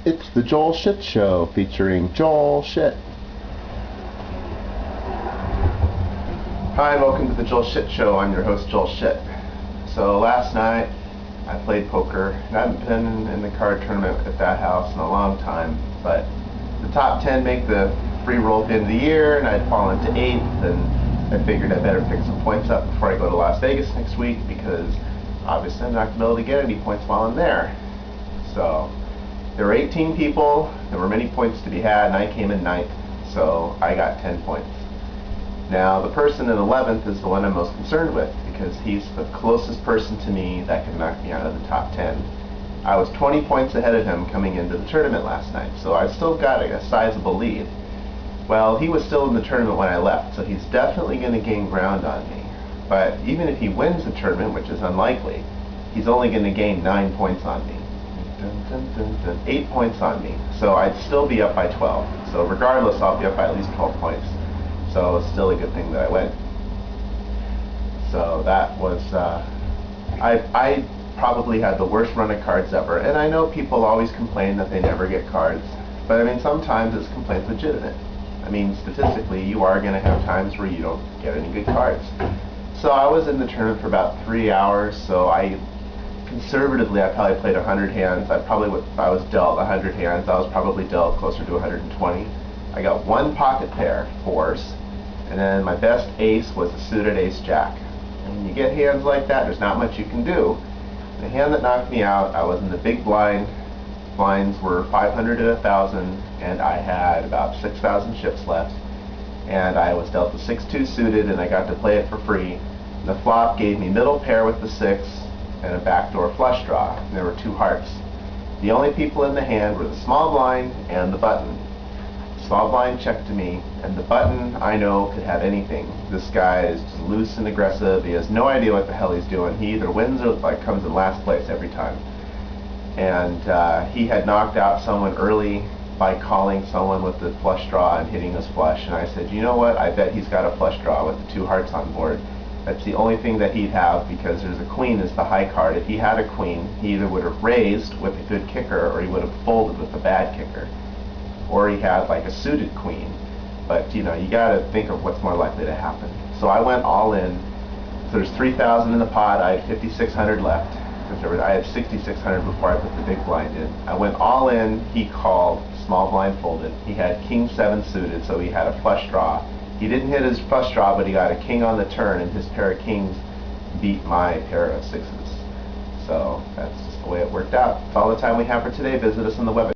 It's the Joel Shit Show featuring Joel Shit. Hi, and welcome to the Joel Shit Show. I'm your host, Joel Shit. So last night I played poker, and I haven't been in the card tournament at that house in a long time, but the top 10 make the free roll at the end of the year, and I'd fallen to 8th, and I figured I better pick some points up before I go to Las Vegas next week, because obviously I'm not going to be able to get any points while I'm there. So there were 18 people, there were many points to be had, and I came in 9th, so I got 10 points. Now, the person in 11th is the one I'm most concerned with, because he's the closest person to me that could knock me out of the top 10. I was 20 points ahead of him coming into the tournament last night, so I still got a sizable lead. Well, he was still in the tournament when I left, so he's definitely going to gain ground on me. But even if he wins the tournament, which is unlikely, he's only going to gain 9 points on me. 8 points on me, so I'd still be up by 12. So regardless, I'll be up by at least 12 points. So it's still a good thing that I went. So that was, I probably had the worst run of cards ever. And I know people always complain that they never get cards. But I mean, sometimes this complaint's legitimate. I mean, statistically, you are going to have times where you don't get any good cards. So I was in the tournament for about 3 hours, so conservatively, I probably played 100 hands. If I was dealt 100 hands, I was probably dealt closer to 120. I got one pocket pair, fours, and then my best ace was a suited ace-jack. And when you get hands like that, there's not much you can do. The hand that knocked me out, I was in the big blind. Blinds were 500 and 1,000, and I had about 6,000 chips left. And I was dealt the 6-2 suited, and I got to play it for free. And the flop gave me middle pair with the 6 and a backdoor flush draw. And there were 2 hearts. The only people in the hand were the small blind and the button. Small blind checked to me, and the button, I know, could have anything. This guy is just loose and aggressive. He has no idea what the hell he's doing. He either wins or comes in last place every time. And he had knocked out someone early by calling someone with the flush draw and hitting his flush. And I said, you know what? I bet he's got a flush draw with the 2 hearts on board. That's the only thing that he'd have, because there's a queen as the high card. If he had a queen, he either would have raised with a good kicker, or he would have folded with a bad kicker. Or he had like a suited queen. But you know, you gotta think of what's more likely to happen. So I went all in. So there's 3,000 in the pot. I had 5,600 left. I had 6,600 before I put the big blind in. I went all in. He called. Small blind folded. He had king 7 suited, so he had a flush draw. He didn't hit his flush draw, but he got a king on the turn, and his pair of kings beat my pair of 6s. So that's just the way it worked out. That's all the time we have for today. Visit us on the web.